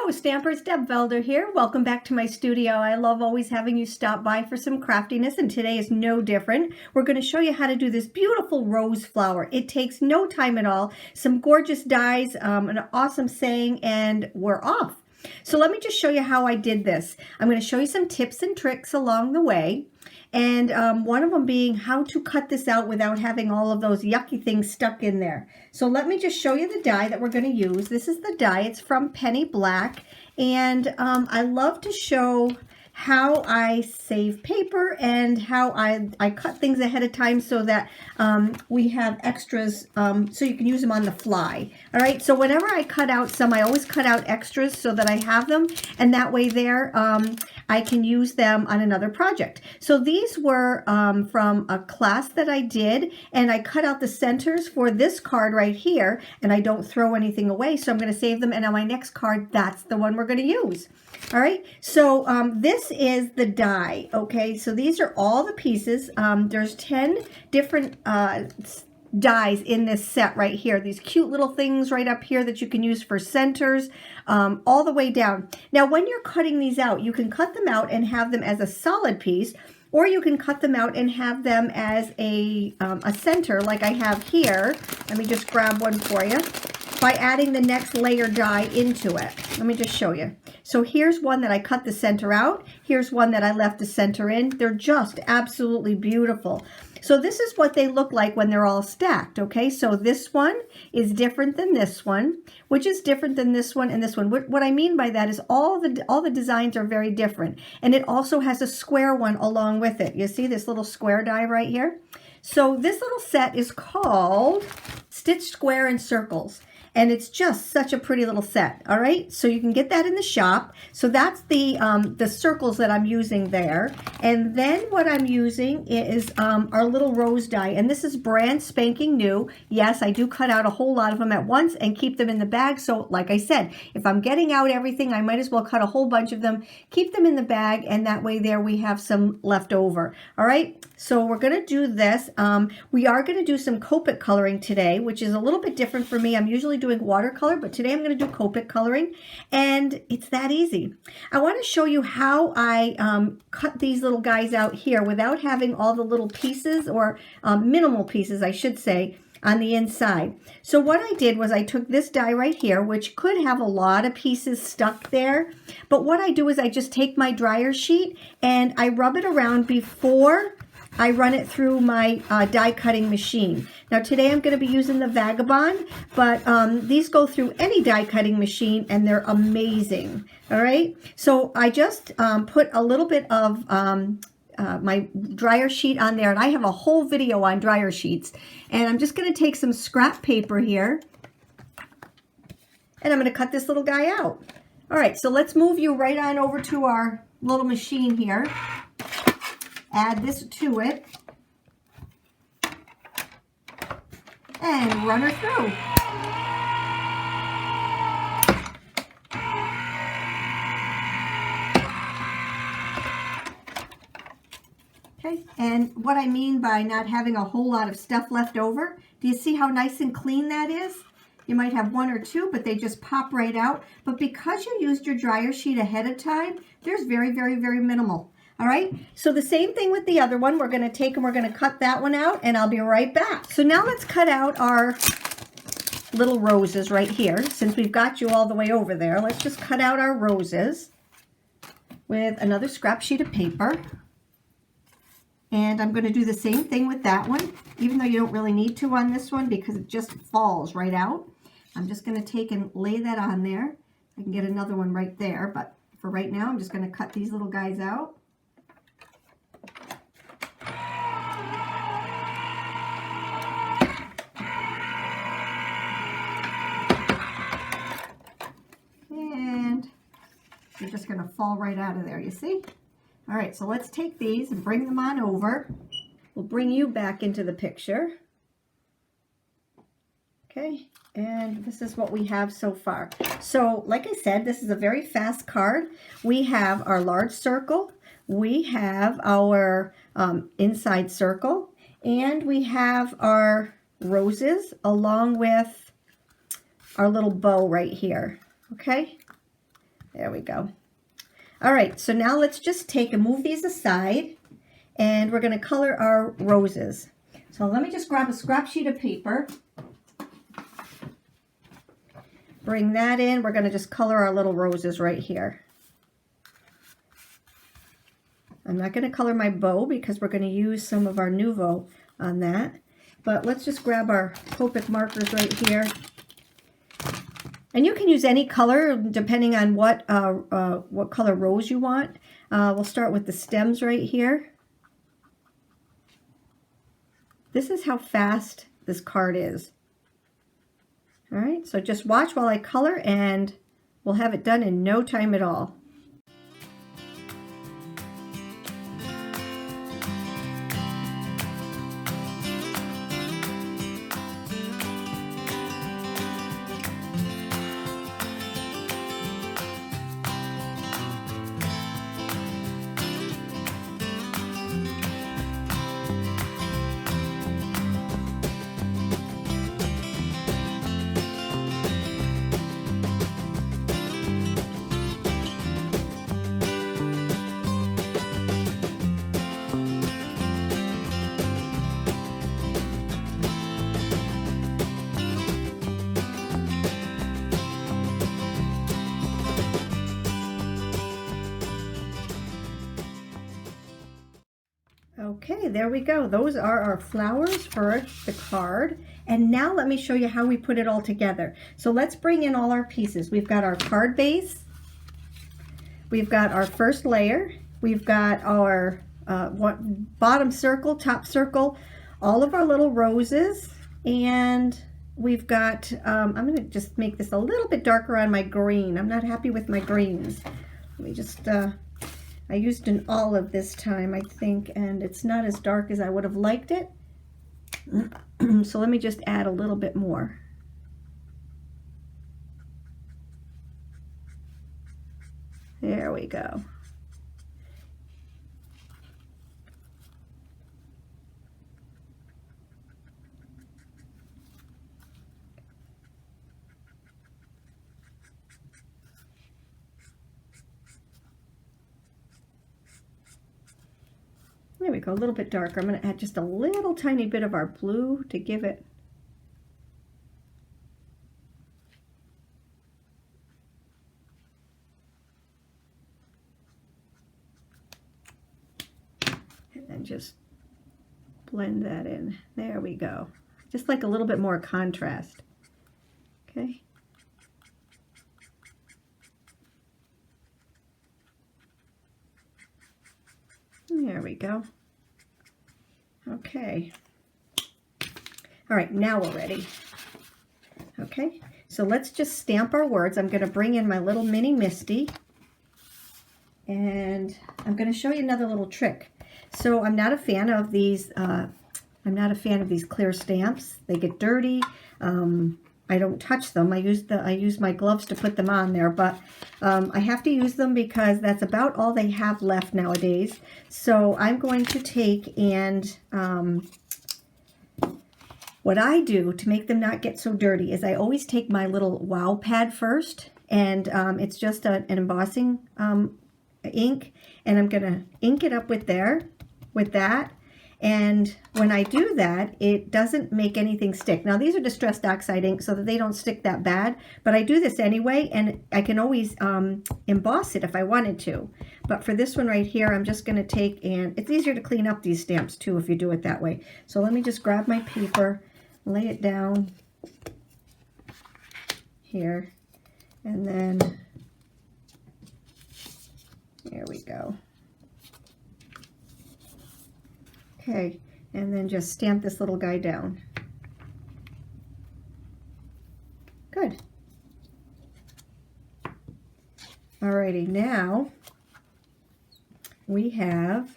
Hello Stampers, Deb Valder here. Welcome back to my studio. I love always having you stop by for some craftiness, and today is no different. We're going to show you how to do this beautiful rose flower. It takes no time at all. Some gorgeous dies, an awesome saying, and we're off. So let me just show you how I did this. I'm going to show you some tips and tricks along the way. And one of them being how to cut this out without having all of those yucky things stuck in there. So let me just show you the die that we're going to use. This is the die. It's from Penny Black. And I love to show how I save paper and how I cut things ahead of time so that we have extras so you can use them on the fly. All right, so whenever I cut out some, I always cut out extras so that I have them, and that way there I can use them on another project. So these were from a class that I did, and I cut out the centers for this card right here, and I don't throw anything away, so I'm going to save them, and on my next card, that's the one we're going to use. All right, so this is the die, okay? So these are all the pieces. There's 10 different dies in this set right here. These cute little things right up here that you can use for centers, all the way down. Now, when you're cutting these out, you can cut them out and have them as a solid piece, or you can cut them out and have them as a center like I have here. Let me just grab one for you. By adding the next layer die into it. Let me just show you. So here's one that I cut the center out. Here's one that I left the center in. They're just absolutely beautiful. So this is what they look like when they're all stacked, okay? So this one is different than this one, which is different than this one and this one. What I mean by that is all the designs are very different. And it also has a square one along with it. You see this little square die right here? So this little set is called Stitch Square and Circles. And it's just such a pretty little set, all right? So you can get that in the shop. So that's the circles that I'm using there. And then what I'm using is our little rose die. And this is brand spanking new. Yes, I do cut out a whole lot of them at once and keep them in the bag. So like I said, if I'm getting out everything, I might as well cut a whole bunch of them, keep them in the bag, and that way there we have some left over, all right? So we're gonna do this. We are gonna do some Copic coloring today, which is a little bit different for me. I'm usually doing watercolor, but today I'm going to do Copic coloring, and it's that easy. I want to show you how I cut these little guys out here without having all the little pieces, or minimal pieces, I should say, on the inside. So what I did was I took this die right here, which could have a lot of pieces stuck there, but what I do is I just take my dryer sheet and I rub it around before I run it through my die cutting machine. Now today I'm going to be using the Vagabond, but these go through any die cutting machine and they're amazing. All right, so I just put a little bit of my dryer sheet on there, and I have a whole video on dryer sheets. And I'm just going to take some scrap paper here, and I'm going to cut this little guy out. All right, so let's move you right on over to our little machine here. Add this to it and run her through. Okay, and what I mean by not having a whole lot of stuff left over, do you see how nice and clean that is? You might have one or two, but they just pop right out. But because you used your dryer sheet ahead of time, there's very, very, very minimal. All right, so the same thing with the other one. We're going to take and we're going to cut that one out, and I'll be right back. So now let's cut out our little roses right here. Since we've got you all the way over there, let's just cut out our roses with another scrap sheet of paper. And I'm going to do the same thing with that one, even though you don't really need to on this one because it just falls right out. I'm just going to take and lay that on there. I can get another one right there, but for right now, I'm just going to cut these little guys out. They're just going to fall right out of there, you see? All right, so let's take these and bring them on over. We'll bring you back into the picture. Okay, and this is what we have so far. So, like I said, this is a very fast card. We have our large circle, we have our inside circle, and we have our roses along with our little bow right here. Okay, There we go. All right, so now let's just take and move these aside, and we're going to color our roses. So let me just grab a scrap sheet of paper. Bring that in. We're going to just color our little roses right here. I'm not going to color my bow because we're going to use some of our Nuvo on that. But let's just grab our Copic markers right here. And you can use any color depending on what color rose you want. We'll start with the stems right here. This is how fast this card is. All right, so just watch while I color and we'll have it done in no time at all. Okay, there we go. Those are our flowers for the card. And now let me show you how we put it all together. So let's bring in all our pieces. We've got our card base. We've got our first layer. We've got our bottom circle, top circle, all of our little roses. And we've got, I'm going to just make this a little bit darker on my green. I'm not happy with my greens. Let me just... I used an olive this time, I think, and it's not as dark as I would have liked it. So let me just add a little bit more. There we go. There we go, a little bit darker. I'm going to add just a little tiny bit of our blue to give it and just blend that in. There we go. Just like a little bit more contrast. Okay. There we go. Okay. All right, now we're ready. Okay, so let's just stamp our words. I'm going to bring in my little mini Misti, and I'm going to show you another little trick. So I'm not a fan of these. I'm not a fan of these clear stamps. They get dirty. I don't touch them. I use my gloves to put them on there, but I have to use them because that's about all they have left nowadays. So I'm going to take and what I do to make them not get so dirty is I always take my little wow pad first, and it's just an embossing ink, and I'm gonna ink it up with that. And when I do that, it doesn't make anything stick. Now, these are distressed oxide ink so that they don't stick that bad, but I do this anyway, and I can always emboss it if I wanted to. But for this one right here, I'm just going to take, and it's easier to clean up these stamps too if you do it that way. So let me just grab my paper, lay it down here, and then there we go. Okay, and then just stamp this little guy down. Good. Alrighty, now we have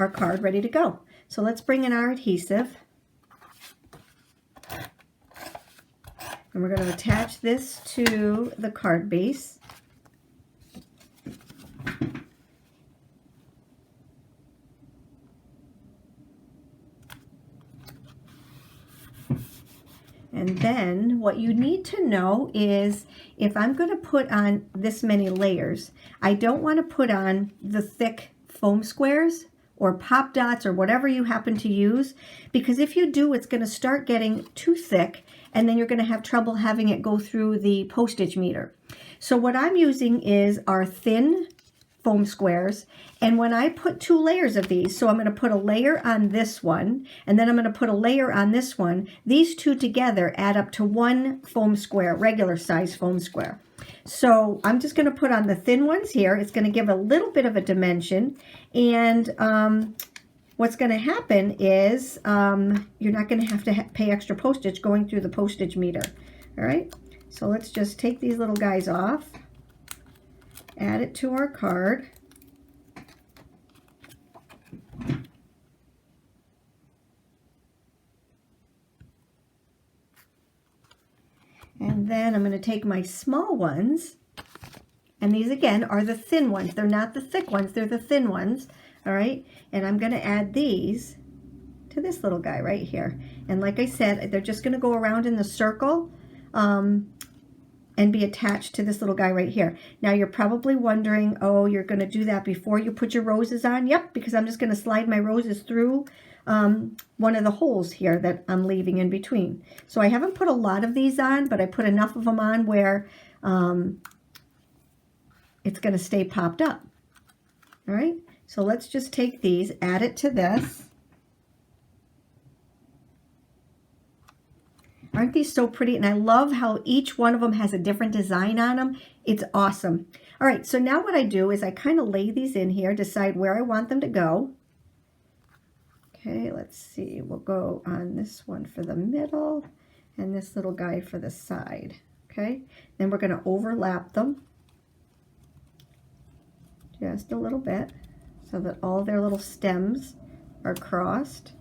our card ready to go. So let's bring in our adhesive. And we're going to attach this to the card base. And then what you need to know is if I'm going to put on this many layers, I don't want to put on the thick foam squares or pop dots or whatever you happen to use, because if you do, it's going to start getting too thick and then you're going to have trouble having it go through the postage meter. So what I'm using is our thin foam squares, and when I put 2 layers of these, so I'm going to put a layer on this one and then I'm going to put a layer on this one, these 2 together add up to 1 foam square, regular size foam square. So I'm just going to put on the thin ones here. It's going to give a little bit of a dimension, and what's going to happen is you're not going to have to pay extra postage going through the postage meter. All right, so let's just take these little guys off, add it to our card. And then I'm going to take my small ones, and these again are the thin ones. They're not the thick ones, they're the thin ones. All right, and I'm going to add these to this little guy right here. And like I said, they're just going to go around in the circle and be attached to this little guy right here. Now you're probably wondering, oh, you're going to do that before you put your roses on? Yep, because I'm just going to slide my roses through one of the holes here that I'm leaving in between. So I haven't put a lot of these on, but I put enough of them on where it's going to stay popped up. All right, so let's just take these, add it to this. Aren't these so pretty? And I love how each one of them has a different design on them. It's awesome. All right, so now what I do is I kind of lay these in here, decide where I want them to go. Okay, let's see. We'll go on this one for the middle and this little guy for the side. Okay, then we're going to overlap them just a little bit so that all their little stems are crossed.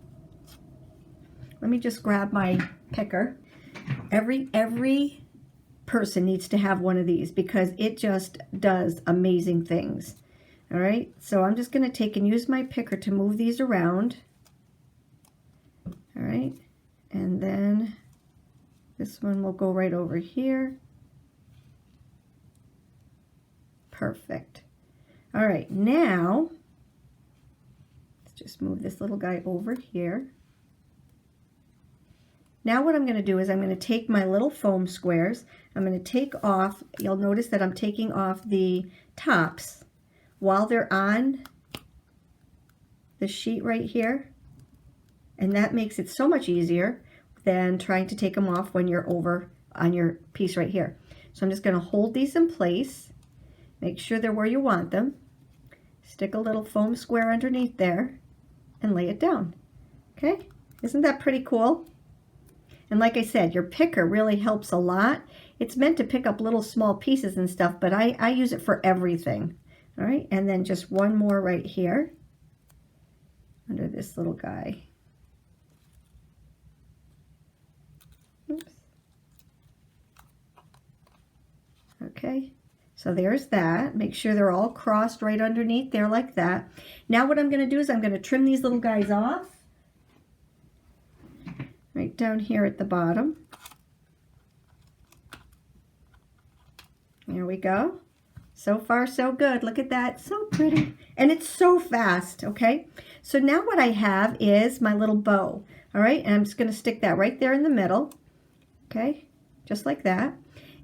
Let me just grab my picker. Every person needs to have one of these because it just does amazing things. All right, so I'm just going to take and use my picker to move these around. All right, and then this one will go right over here. Perfect. All right, now let's just move this little guy over here. Now what I'm going to do is I'm going to take my little foam squares. I'm going to take off, you'll notice that I'm taking off the tops while they're on the sheet right here. And that makes it so much easier than trying to take them off when you're over on your piece right here. So I'm just going to hold these in place, make sure they're where you want them, stick a little foam square underneath there, and lay it down. Okay, isn't that pretty cool? And like I said, your picker really helps a lot. It's meant to pick up little small pieces and stuff, but I use it for everything. All right, and then just one more right here under this little guy. Oops. Okay, so there's that. Make sure they're all crossed right underneath there like that. Now what I'm going to do is I'm going to trim these little guys off. Right down here at the bottom. There we go. So far, so good. Look at that. So pretty. And it's so fast, okay? So now what I have is my little bow, all right? And I'm just going to stick that right there in the middle, okay? Just like that.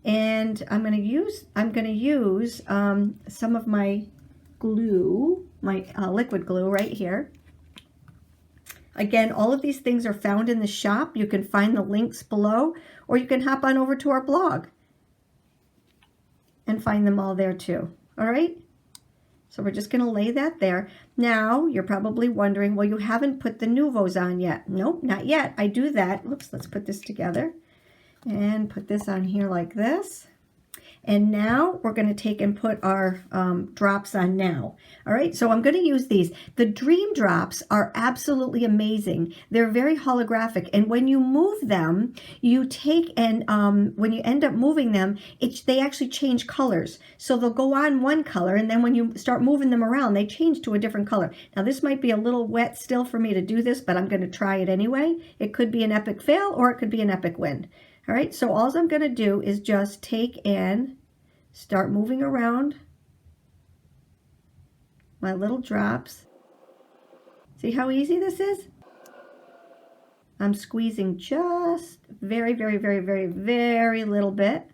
And I'm going to use some of my glue, my liquid glue right here. Again, all of these things are found in the shop. You can find the links below, or you can hop on over to our blog and find them all there too. All right? So we're just going to lay that there. Now, you're probably wondering, well, you haven't put the Nuvos on yet. Nope, not yet. I do that. Oops, let's put this together and put this on here like this. And now we're going to take and put our drops on now. All right, so I'm going to use these. The Dream Drops are absolutely amazing. They're very holographic, and when you move them, you take and when you end up moving them, they actually change colors. So they'll go on one color, and then when you start moving them around, they change to a different color. Now this might be a little wet still for me to do this, but I'm going to try it anyway. It could be an epic fail, or it could be an epic win. All right, so all I'm going to do is just take and start moving around my little drops. See how easy this is? I'm squeezing just very, very, very, very, very little bit.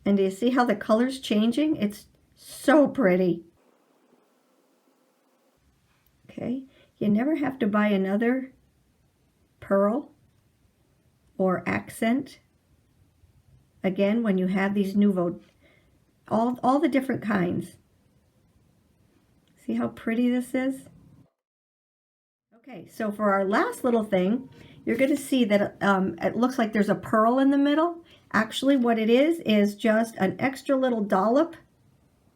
And do you see how the color's changing? It's so pretty. Okay, you never have to buy another pearl or accent again when you have these Nuvo, all the different kinds. See how pretty this is? Okay, so for our last little thing, you're going to see that it looks like there's a pearl in the middle. Actually, what it is just an extra little dollop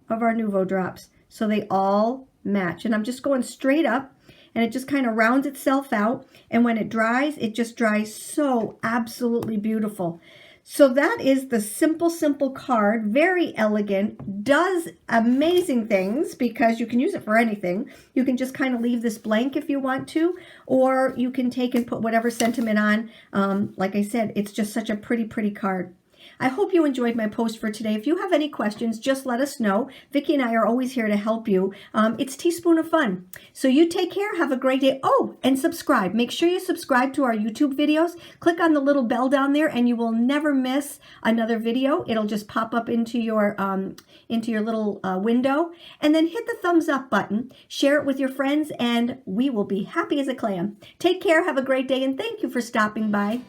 of our Nuvo drops, so they all match. And I'm just going straight up, and it just kind of rounds itself out, and when it dries, it just dries so absolutely beautiful. So that is the simple card. Very elegant, does amazing things because you can use it for anything. You can just kind of leave this blank if you want to, or you can take and put whatever sentiment on. Like I said, it's just such a pretty card. I hope you enjoyed my post for today. If you have any questions, just let us know. Vicki and I are always here to help you. It's Teaspoon of Fun. So you take care. Have a great day. Oh, and subscribe. Make sure you subscribe to our YouTube videos. Click on the little bell down there, and you will never miss another video. It'll just pop up into your little window. And then hit the thumbs up button. Share it with your friends, and we will be happy as a clam. Take care. Have a great day, and thank you for stopping by.